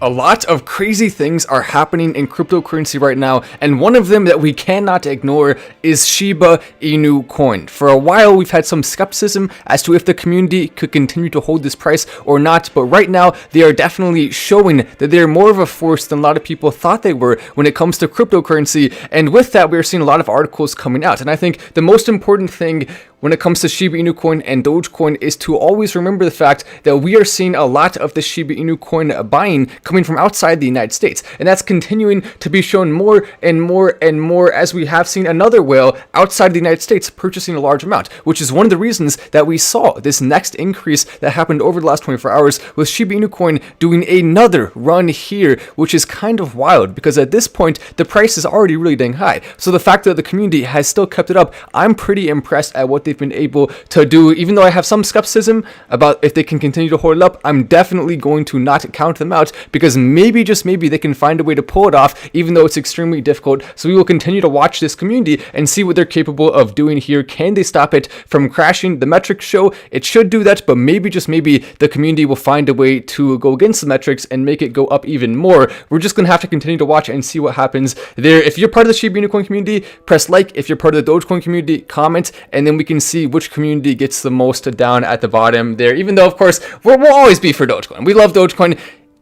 A lot of crazy things are happening in cryptocurrency right now, and one of them that we cannot ignore is Shiba Inu coin. For a while, we've had some skepticism as to if the community could continue to hold this price or not, but right now, they are definitely showing that they're more of a force than a lot of people thought they were when it comes to cryptocurrency, and with that, we're seeing a lot of articles coming out, and I think the most important thing when it comes to Shiba Inu coin and Dogecoin is to always remember the fact that we are seeing a lot of the Shiba Inu coin buying coming from outside the United States. And that's continuing to be shown more and more and more as we have seen another whale outside the United States purchasing a large amount, which is one of the reasons that we saw this next increase that happened over the last 24 hours with Shiba Inu coin doing another run here, which is kind of wild because at this point, the price is already really dang high. So the fact that the community has still kept it up, I'm pretty impressed at what they've been able to do. Even though I have some skepticism about if they can continue to hold it up, I'm definitely going to not count them out because maybe, just maybe, they can find a way to pull it off, even though it's extremely difficult. So we will continue to watch this community and see what they're capable of doing here. Can they stop it from crashing? The metrics show it should do that, but maybe, just maybe, the community will find a way to go against the metrics and make it go up even more. We're just going to have to continue to watch and see what happens there. If you're part of the Shiba Inu coin community, press like. If you're part of the Dogecoin community, comment, and then we can see which community gets the most down at the bottom there, even though, of course, we'll always be for Dogecoin. We love Dogecoin.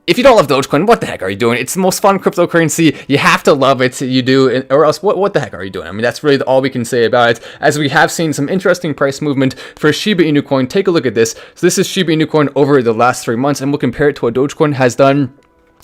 If you don't love Dogecoin, what the heck are you doing? It's the most fun cryptocurrency. You have to love it. You do, or else what the heck are you doing? I mean, that's really all we can say about it, as we have seen some interesting price movement for Shiba Inu coin. Take a look at this. So this is Shiba Inu coin over the last 3 months, and we'll compare it to what Dogecoin has done.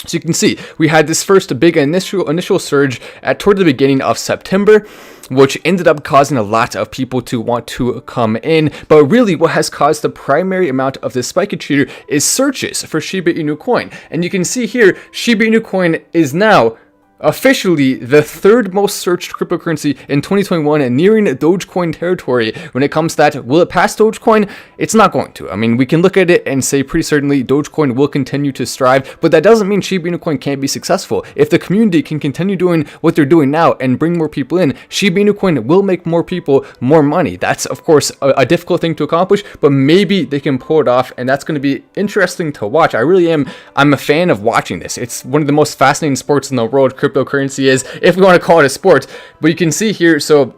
So you can see we had this first big initial surge toward the beginning of September, which ended up causing a lot of people to want to come in. But really what has caused the primary amount of this spike here is searches for Shiba Inu coin. And you can see here, Shiba Inu coin is now officially the third most searched cryptocurrency in 2021 and nearing Dogecoin territory. When it comes to that, will it pass Dogecoin? It's not going to. I mean, we can look at it and say pretty certainly Dogecoin will continue to strive, but that doesn't mean Shiba Inu coin can't be successful. If the community can continue doing what they're doing now and bring more people in, Shiba Inu coin will make more people more money. That's, of course, a difficult thing to accomplish, but maybe they can pull it off, and that's going to be interesting to watch. I'm a fan of watching this. It's one of the most fascinating sports in the world. Cryptocurrency is, if we want to call it a sport. But you can see here, so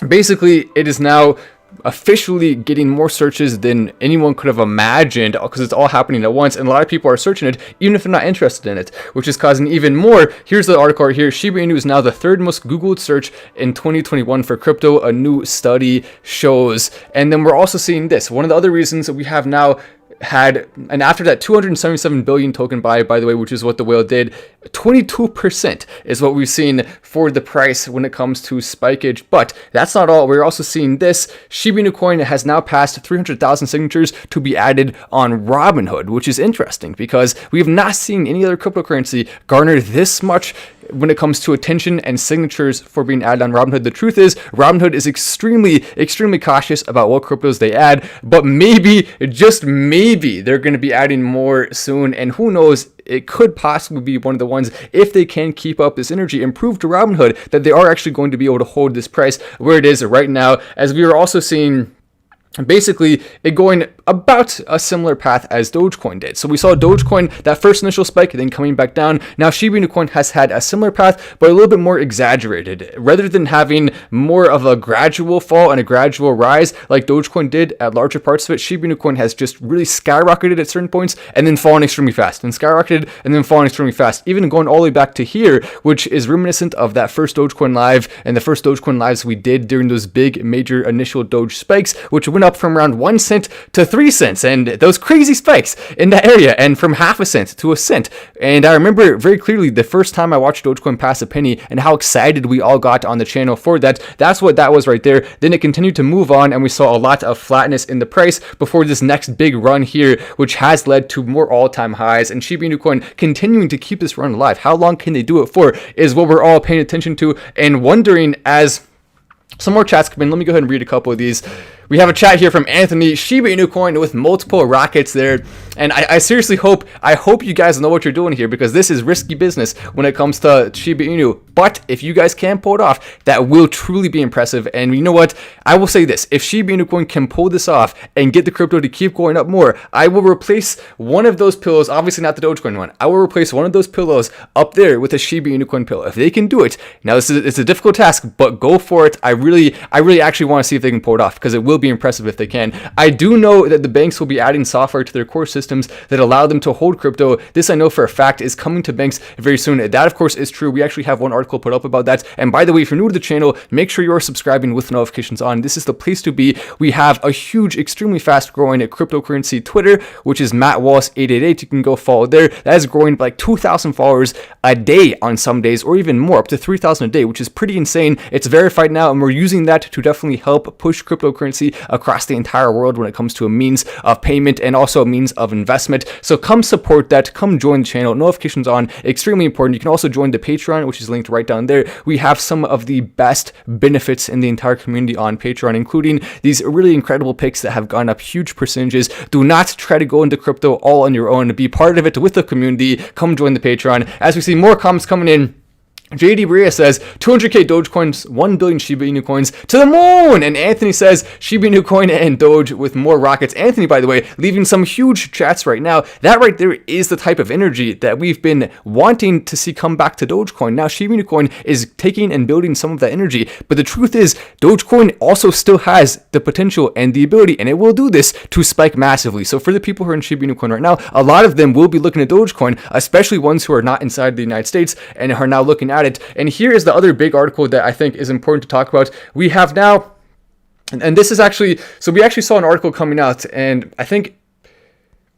basically it is now officially getting more searches than anyone could have imagined because it's all happening at once, and a lot of people are searching it even if they're not interested in it, which is causing even more. Here's the article right here. Shiba Inu is now the third most Googled search in 2021 for crypto, a new study shows. And then we're also seeing this. One of the other reasons that we have now had, and after that 277 billion token buy, by the way, which is what the whale did, 22% is what we've seen for the price when it comes to spikeage. But that's not all. We're also seeing this. Shiba Inu coin has now passed 300,000 signatures to be added on Robinhood, which is interesting because we have not seen any other cryptocurrency garner this much when it comes to attention and signatures for being added on Robinhood. The truth is, Robinhood is extremely cautious about what cryptos they add, but maybe, just maybe, they're going to be adding more soon, and who knows, it could possibly be one of the ones, if they can keep up this energy and prove to Robinhood that they are actually going to be able to hold this price where it is right now, as we are also seeing basically it going about a similar path as Dogecoin did. So we saw Dogecoin, that first initial spike, then coming back down. Now Shiba Inu coin has had a similar path, but a little bit more exaggerated. Rather than having more of a gradual fall and a gradual rise like Dogecoin did at larger parts of it, Shiba Inu coin has just really skyrocketed at certain points and then fallen extremely fast, and skyrocketed and then fallen extremely fast, even going all the way back to here, which is reminiscent of that first Dogecoin live and the first Dogecoin lives we did during those big major initial Doge spikes, which went up from around 1 cent to 3 cents, and those crazy spikes in that area, and from half a cent to a cent. And I remember very clearly the first time I watched Dogecoin pass a penny and how excited we all got on the channel for that. That's what that was right there. Then it continued to move on, and we saw a lot of flatness in the price before this next big run here, which has led to more all-time highs, and Shiba Inu coin continuing to keep this run alive. How long can they do it for is what we're all paying attention to and wondering as some more chats come in. Let me go ahead and read a couple of these. We have a chat here from Anthony. Shiba Inu coin with multiple rockets there. And I seriously hope you guys know what you're doing here, because this is risky business when it comes to Shiba Inu. But if you guys can pull it off, that will truly be impressive. And you know what? I will say this. If Shiba Inu coin can pull this off and get the crypto to keep going up more, I will replace one of those pillows, obviously not the Dogecoin one. I will replace one of those pillows up there with a Shiba Inu coin pillow. If they can do it, now it's a difficult task, but go for it. I really actually want to see if they can pull it off, because it will be impressive if they can. I do know that the banks will be adding software to their core systems that allow them to hold crypto. This I know for a fact is coming to banks very soon. That of course is true. We actually have one article put up about that. And by the way, if you're new to the channel, make sure you're subscribing with notifications on. This is the place to be. We have a huge, extremely fast growing cryptocurrency Twitter, which is MattWallace888. You can go follow there. That is growing like 2,000 followers a day on some days, or even more, up to 3,000 a day, which is pretty insane. It's verified now, and we're using that to definitely help push cryptocurrency across the entire world when it comes to a means of payment and also a means of investment. So come support that, come join the channel, notifications on, extremely important. You can also join the Patreon, which is linked right down there. We have some of the best benefits in the entire community on Patreon, including these really incredible picks that have gone up huge percentages. Do not try to go into crypto all on your own. Be part of it with the community. Come join the Patreon. As we see more comments coming in, JD Bria says 200k Dogecoins, 1 billion Shiba Inu coins to the moon. And Anthony says Shiba Inu coin and Doge with more rockets. Anthony, by the way, leaving some huge chats right now. That right there is the type of energy that we've been wanting to see come back to Dogecoin. Now Shiba Inu coin is taking and building some of that energy. But the truth is, Dogecoin also still has the potential and the ability, and it will do this, to spike massively. So for the people who are in Shiba Inu coin right now, a lot of them will be looking at Dogecoin, especially ones who are not inside the United States and are now looking at it. And here is the other big article that I think is important to talk about. We have now, and this is actually, so we actually saw an article coming out, and I think,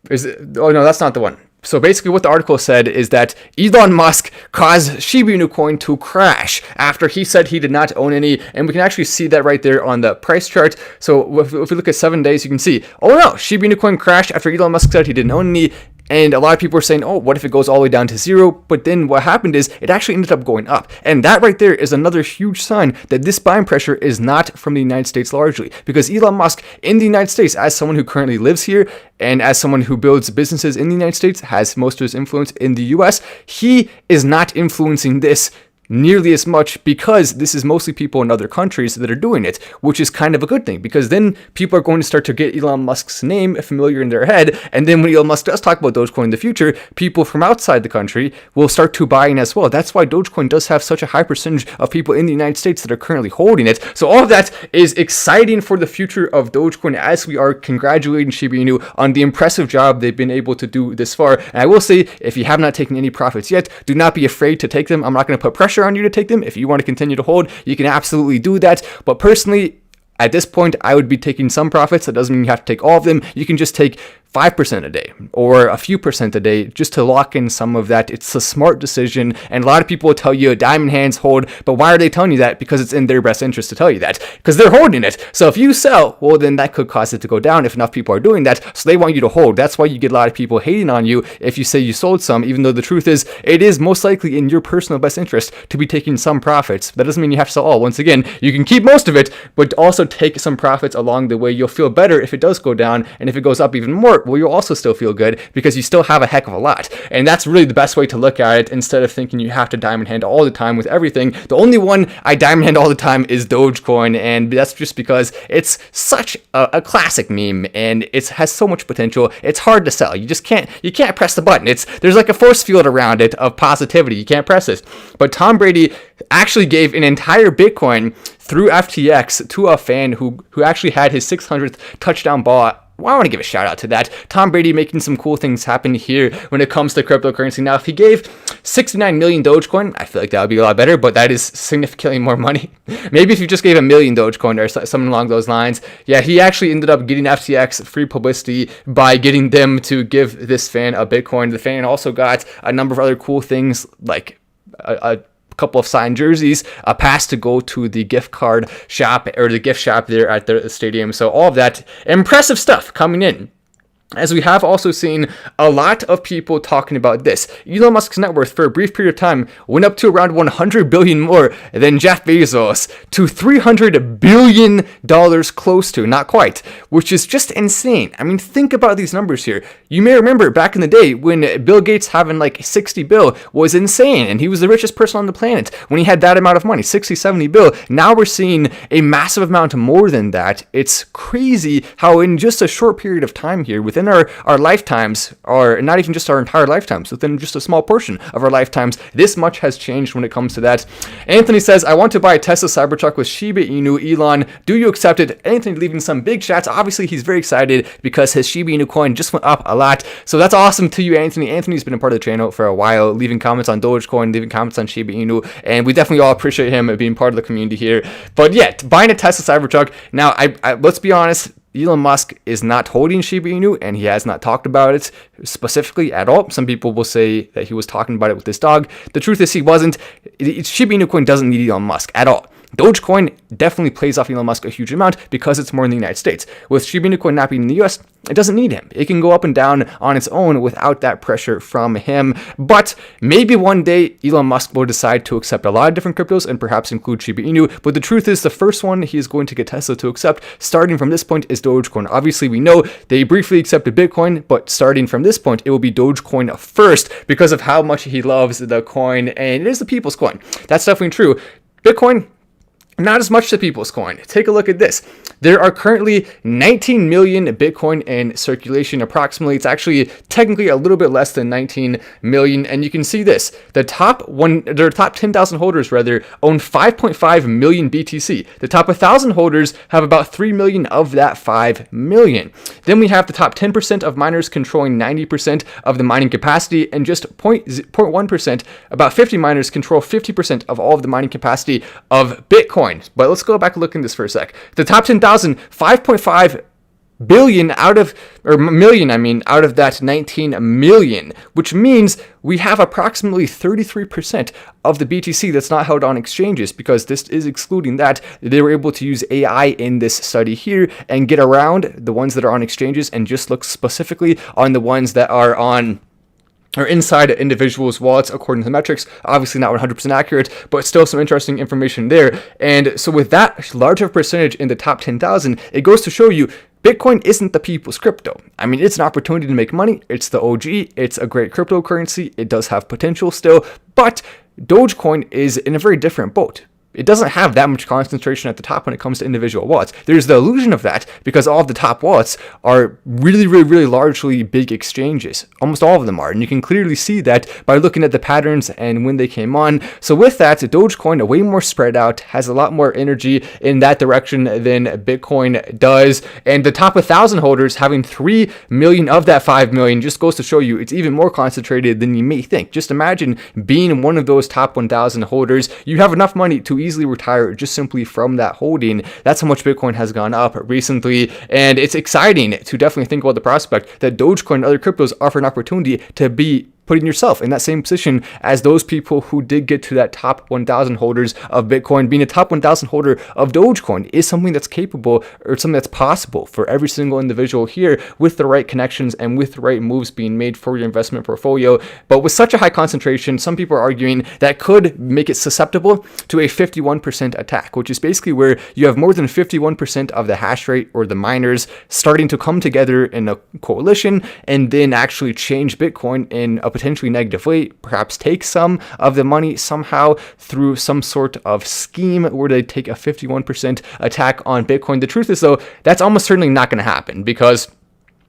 oh no, that's not the one. So basically what the article said is that Elon Musk caused Shiba Inu coin to crash after he said he did not own any. And we can actually see that right there on the price chart. So if we look at 7 days, you can see, oh no, Shiba Inu coin crashed after Elon Musk said he didn't own any. And a lot of people are saying, oh, what if it goes all the way down to zero? But then what happened is it actually ended up going up. And that right there is another huge sign that this buying pressure is not from the United States largely. Because Elon Musk in the United States, as someone who currently lives here and as someone who builds businesses in the United States, has most of his influence in the US, he is not influencing this nearly as much, because this is mostly people in other countries that are doing it, which is kind of a good thing, because then people are going to start to get Elon Musk's name familiar in their head, and then when Elon Musk does talk about Dogecoin in the future, people from outside the country will start to buying as well. That's why Dogecoin does have such a high percentage of people in the United States that are currently holding it. So all of that is exciting for the future of Dogecoin, as we are congratulating Shiba Inu on the impressive job they've been able to do this far. And I will say, if you have not taken any profits yet, do not be afraid to take them. I'm not going to put pressure on you to take them. If you want to continue to hold, you can absolutely do that. But personally, at this point, I would be taking some profits. That doesn't mean you have to take all of them. You can just take 5% a day or a few percent a day just to lock in some of that. It's a smart decision. And a lot of people will tell you diamond hands hold, but why are they telling you that? Because it's in their best interest to tell you that, because they're holding it. So if you sell, well, then that could cause it to go down if enough people are doing that. So they want you to hold. That's why you get a lot of people hating on you if you say you sold some, even though the truth is it is most likely in your personal best interest to be taking some profits. That doesn't mean you have to sell all. Once again, you can keep most of it, but also take some profits along the way. You'll feel better if it does go down, and if it goes up even more, well, you'll also still feel good because you still have a heck of a lot. And that's really the best way to look at it, instead of thinking you have to diamond hand all the time with everything. The only one I diamond hand all the time is Dogecoin, and that's just because it's such a classic meme, and it has so much potential. It's hard to sell. You can't press the button. There's like a force field around it of positivity. You can't press it. But Tom Brady actually gave an entire Bitcoin through FTX to a fan who actually had his 600th touchdown ball. Well, I want to give a shout out to that. Tom Brady making some cool things happen here when it comes to cryptocurrency. Now, if he gave 69 million Dogecoin, I feel like that would be a lot better, but that is significantly more money. Maybe if you just gave 1 million Dogecoin or something along those lines. Yeah, he actually ended up getting FTX free publicity by getting them to give this fan a Bitcoin. The fan also got a number of other cool things, like a couple of signed jerseys, a pass to go to the gift card shop or the gift shop there at the stadium. So all of that impressive stuff coming in. as we have also seen a lot of people talking about this. Elon Musk's net worth for a brief period of time went up to around 100 billion more than Jeff Bezos, to $300 billion close to, not quite, which is just insane. I mean, think about these numbers here. You may remember back in the day when Bill Gates having like 60 bill was insane, and he was the richest person on the planet when he had that amount of money, 60, 70 bill. Now we're seeing a massive amount more than that. It's crazy how in just a short period of time here, within our lifetimes, or not even just our entire lifetimes, within just a small portion of our lifetimes, this much has changed when it comes to that. Anthony says, I want to buy a Tesla Cybertruck with Shiba Inu. Elon, do you accept it? Anthony leaving some big chats. Obviously, he's very excited because his Shiba Inu coin just went up a lot. So that's awesome to you, Anthony. Anthony's been a part of the channel for a while, leaving comments on Dogecoin, leaving comments on Shiba Inu, and we definitely all appreciate him being part of the community here. But yeah, buying a Tesla Cybertruck. Now, I let's be honest, Elon Musk is not holding Shiba Inu, and he has not talked about it specifically at all. Some people will say that he was talking about it with his dog. The truth is he wasn't. Shiba Inu coin doesn't need Elon Musk at all. Dogecoin definitely plays off Elon Musk a huge amount because it's more in the United States. With Shiba Inu coin not being in the US, it doesn't need him. It can go up and down on its own without that pressure from him. But maybe one day Elon Musk will decide to accept a lot of different cryptos and perhaps include Shiba Inu. But the truth is, the first one he is going to get Tesla to accept starting from this point is Dogecoin. Obviously, we know they briefly accepted Bitcoin, but starting from this point, it will be Dogecoin first because of how much he loves the coin, and it is the people's coin. That's definitely true. Bitcoin, not as much the people's coin. Take a look at this. There are currently 19 million Bitcoin in circulation approximately. It's actually technically a little bit less than 19 million. And you can see this. Their top 10,000 holders own 5.5 million BTC. The top 1,000 holders have about 3 million of that 5 million. Then we have the top 10% of miners controlling 90% of the mining capacity, and just 0.1%, about 50 miners control 50% of all of the mining capacity of Bitcoin. But let's go back and look at this for a sec. The top 10,000, 5.5 billion out of that 19 million, which means we have approximately 33% of the BTC that's not held on exchanges, because this is excluding that. They were able to use AI in this study here and get around the ones that are on exchanges and just look specifically on the ones that are on or inside individuals' wallets according to the metrics. Obviously not 100% accurate, but still some interesting information there. And so with that larger percentage in the top 10,000, it goes to show you Bitcoin isn't the people's crypto. I mean, it's an opportunity to make money. It's the OG. It's a great cryptocurrency. It does have potential still, but Dogecoin is in a very different boat. It doesn't have that much concentration at the top when it comes to individual wallets. There's the illusion of that because all of the top wallets are really, really, really largely big exchanges. Almost all of them are. And you can clearly see that by looking at the patterns and when they came on. So with that, Dogecoin, way more spread out, has a lot more energy in that direction than Bitcoin does. And the top 1,000 holders having 3 million of that 5 million just goes to show you it's even more concentrated than you may think. Just imagine being one of those top 1,000 holders. You have enough money to easily retire just simply from that holding. That's how much Bitcoin has gone up recently, and it's exciting to definitely think about the prospect that Dogecoin and other cryptos offer an opportunity to be putting yourself in that same position as those people who did get to that top 1,000 holders of Bitcoin. Being a top 1,000 holder of Dogecoin is something that's capable, or something that's possible for every single individual here with the right connections and with the right moves being made for your investment portfolio. But with such a high concentration, some people are arguing that could make it susceptible to a 51% attack, which is basically where you have more than 51% of the hash rate or the miners starting to come together in a coalition and then actually change Bitcoin in a potentially negative way, perhaps take some of the money somehow through some sort of scheme where they take a 51% attack on Bitcoin. The truth is, though, that's almost certainly not going to happen, because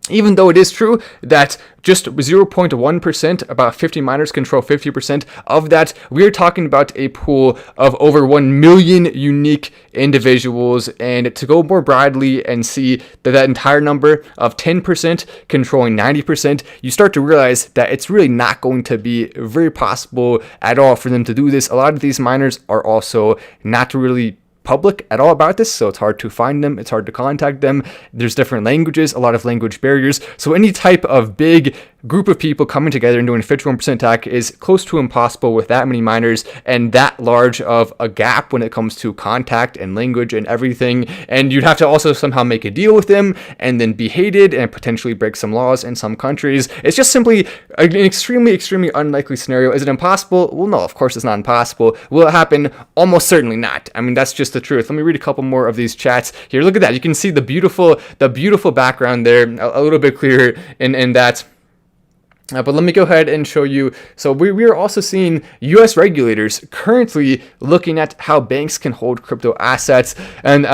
even though it is true that just 0.1%, about 50 miners control 50% of that, we're talking about a pool of over 1 million unique individuals. And to go more broadly and see that entire number of 10% controlling 90%, you start to realize that it's really not going to be very possible at all for them to do this. A lot of these miners are also not really public at all about this, so it's hard to find them, it's hard to contact them. There's different languages, a lot of language barriers. So any type of big group of people coming together and doing a 51% attack is close to impossible with that many miners and that large of a gap when it comes to contact and language and everything. And you'd have to also somehow make a deal with them and then be hated and potentially break some laws in some countries. It's just simply an extremely, extremely unlikely scenario. Is it impossible? Well, no, of course it's not impossible. Will it happen? Almost certainly not. I mean, that's just the truth. Let me read a couple more of these chats here. Look at that. You can see the beautiful background there, a little bit clearer in that. But let me go ahead and show you. So we are also seeing U.S. regulators currently looking at how banks can hold crypto assets. And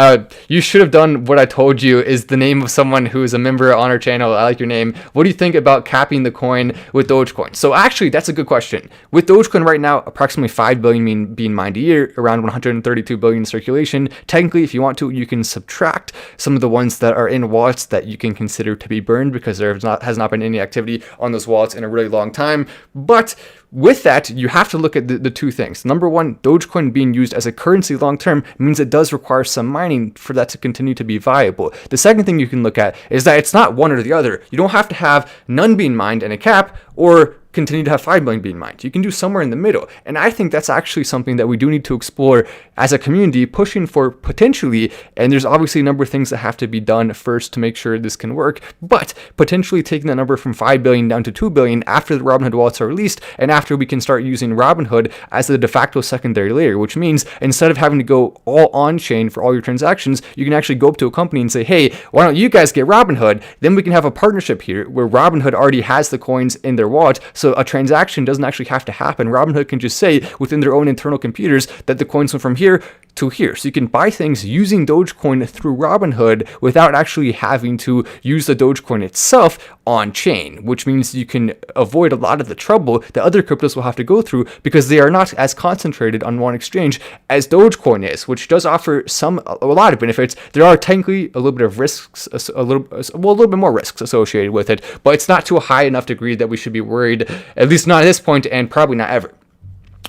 you should have done what I told you is the name of someone who is a member on our channel. I like your name. What do you think about capping the coin with Dogecoin? So actually, that's a good question. With Dogecoin right now, approximately 5 billion being mined a year, around 132 billion in circulation. Technically, if you want to, you can subtract some of the ones that are in wallets that you can consider to be burned because there has not been any activity on those wallets in a really long time. But with that, you have to look at the two things. Number one, Dogecoin being used as a currency long term means it does require some mining for that to continue to be viable. The second thing you can look at is that it's not one or the other. You don't have to have none being mined and a cap, or continue to have 5 billion being mined. You can do somewhere in the middle. And I think that's actually something that we do need to explore as a community, pushing for potentially, and there's obviously a number of things that have to be done first to make sure this can work, but potentially taking that number from 5 billion down to 2 billion after the Robinhood wallets are released, and after we can start using Robinhood as the de facto secondary layer, which means instead of having to go all on-chain for all your transactions, you can actually go up to a company and say, hey, why don't you guys get Robinhood? Then we can have a partnership here where Robinhood already has the coins in their wallet, so a transaction doesn't actually have to happen. Robinhood can just say within their own internal computers that the coins went from here to here. So you can buy things using Dogecoin through Robinhood without actually having to use the Dogecoin itself on chain, which means you can avoid a lot of the trouble that other cryptos will have to go through because they are not as concentrated on one exchange as Dogecoin is, which does offer a lot of benefits. There are technically a little bit of risks, a little bit more risks associated with it, but it's not to a high enough degree that we should be worried, at least not at this point, and probably not ever.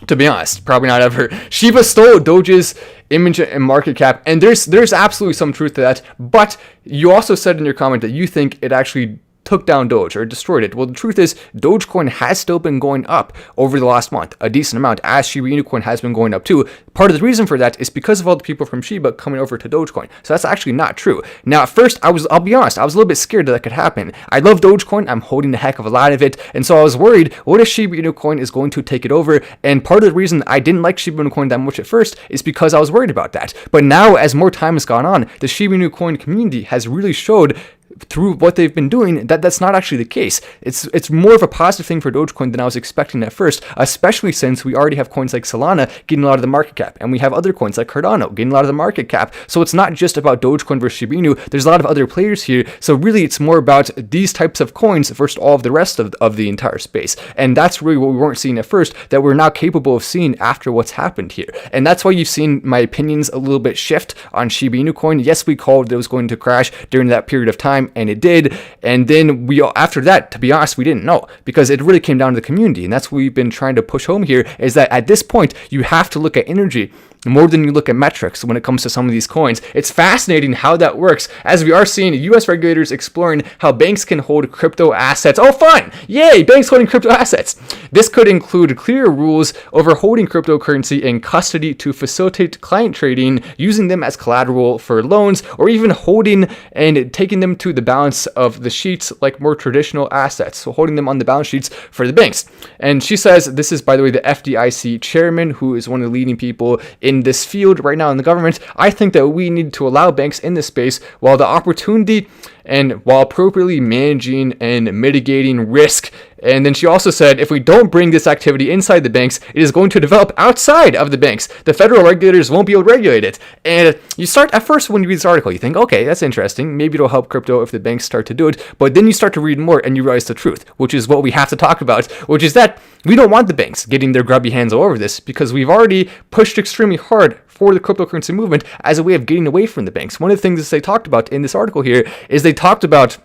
To be honest, probably not ever. Shiba stole Doge's image and market cap, and there's absolutely some truth to that, but you also said in your comment that you think it actually took down Doge or destroyed it. Well, the truth is Dogecoin has still been going up over the last month, a decent amount, as Shiba Inu coin has been going up too. Part of the reason for that is because of all the people from Shiba coming over to Dogecoin. So that's actually not true. Now, at first, I'll be honest, I was a little bit scared that could happen. I love Dogecoin. I'm holding a heck of a lot of it. And so I was worried, what if Shiba Inu coin is going to take it over? And part of the reason I didn't like Shiba Inu coin that much at first is because I was worried about that. But now, as more time has gone on, the Shiba Inu coin community has really showed through what they've been doing that's not actually the case. It's more of a positive thing for Dogecoin than I was expecting at first, especially since we already have coins like Solana getting a lot of the market cap, and we have other coins like Cardano getting a lot of the market cap. So it's not just about Dogecoin versus Shiba Inu. There's a lot of other players here. So really it's more about these types of coins versus all of the rest of the entire space. And that's really what we weren't seeing at first that we're now capable of seeing after what's happened here. And that's why you've seen my opinions a little bit shift on Shiba Inu coin. Yes, we called that it was going to crash during that period of time, and it did. And then after that, to be honest, we didn't know, because it really came down to the community. And that's what we've been trying to push home here, is that at this point, you have to look at energy more than you look at metrics when it comes to some of these coins. It's fascinating how that works, as we are seeing U.S. regulators exploring how banks can hold crypto assets. Oh, fun! Yay! Banks holding crypto assets. This could include clear rules over holding cryptocurrency in custody to facilitate client trading, using them as collateral for loans, or even holding and taking them to the balance of the sheets like more traditional assets. So holding them on the balance sheets for the banks. And she says, this is, by the way, the FDIC chairman, who is one of the leading people in this field right now in the government. I think that we need to allow banks in this space while the opportunity and while appropriately managing and mitigating risk. And then she also said, if we don't bring this activity inside the banks, it is going to develop outside of the banks. The federal regulators won't be able to regulate it. And you start, at first when you read this article, you think, okay, that's interesting. Maybe it'll help crypto if the banks start to do it. But then you start to read more and you realize the truth, which is what we have to talk about, which is that we don't want the banks getting their grubby hands all over this, because we've already pushed extremely hard for the cryptocurrency movement as a way of getting away from the banks. One of the things that they talked about in this article here is they talked about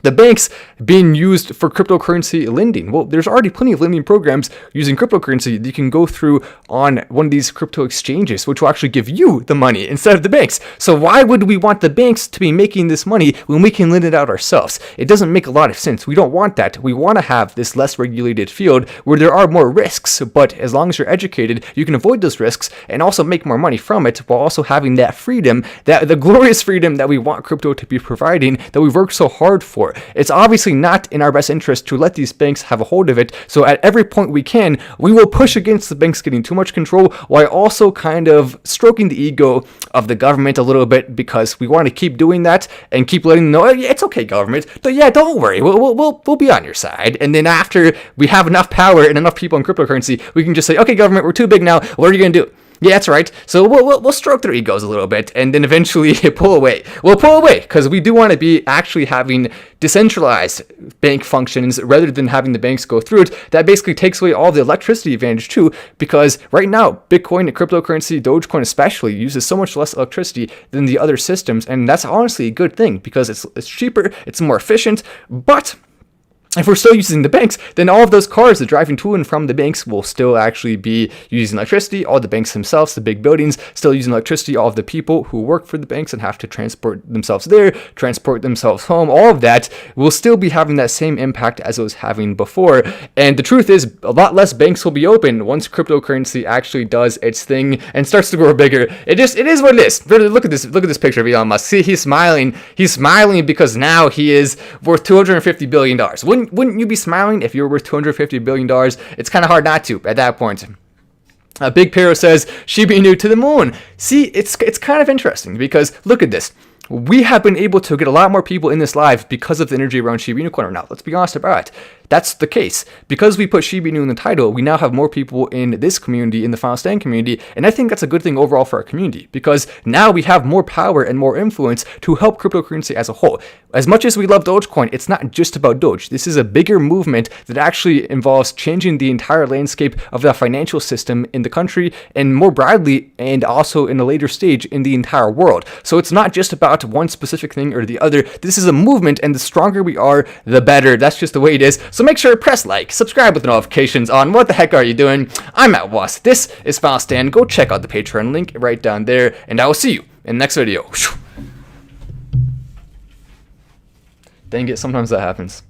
the banks being used for cryptocurrency lending. Well, there's already plenty of lending programs using cryptocurrency that you can go through on one of these crypto exchanges, which will actually give you the money instead of the banks. So why would we want the banks to be making this money when we can lend it out ourselves? It doesn't make a lot of sense. We don't want that. We want to have this less regulated field where there are more risks, but as long as you're educated, you can avoid those risks and also make more money from it while also having that freedom, that the glorious freedom that we want crypto to be providing, that we've worked so hard for. It's obviously not in our best interest to let these banks have a hold of it, so at every point we can, we will push against the banks getting too much control while also kind of stroking the ego of the government a little bit, because we want to keep doing that and keep letting them know, oh, yeah, it's okay, government, but yeah, don't worry, we'll be on your side. And then after we have enough power and enough people in cryptocurrency, we can just say, okay, government, we're too big now, what are you going to do? Yeah, that's right. So we'll stroke their egos a little bit, and then eventually pull away. We'll pull away because we do want to be actually having decentralized bank functions rather than having the banks go through it. That basically takes away all the electricity advantage too, because right now Bitcoin and cryptocurrency, Dogecoin especially, uses so much less electricity than the other systems, and that's honestly a good thing because it's cheaper, it's more efficient, but if we're still using the banks, then all of those cars that driving to and from the banks will still actually be using electricity. All the banks themselves, the big buildings, still using electricity. All of the people who work for the banks and have to transport themselves there, transport themselves home, all of that will still be having that same impact as it was having before. And the truth is, a lot less banks will be open once cryptocurrency actually does its thing and starts to grow bigger. It is what it is. Really, look at this picture of Elon Musk. See, he's smiling. He's smiling because now he is worth $250 billion. Wouldn't you be smiling if you were worth $250 billion? It's kind of hard not to at that point. Big Pero says, Shiba Inu to the moon. See, it's kind of interesting because look at this. We have been able to get a lot more people in this live because of the energy around Shiba Inu Coin. Now, let's be honest about it. That's the case. Because we put Shiba Inu in the title, we now have more people in this community, in the Final Stand community, and I think that's a good thing overall for our community, because now we have more power and more influence to help cryptocurrency as a whole. As much as we love Dogecoin, it's not just about Doge. This is a bigger movement that actually involves changing the entire landscape of the financial system in the country, and more broadly, and also in a later stage, in the entire world. So it's not just about one specific thing or the other. This is a movement, and the stronger we are, the better. That's just the way it is. So make sure to press like, subscribe with the notifications on. What the heck are you doing? I'm Matt Was. This is Final Stand. Go check out the Patreon link right down there, and I will see you in the next video. Dang it, sometimes that happens.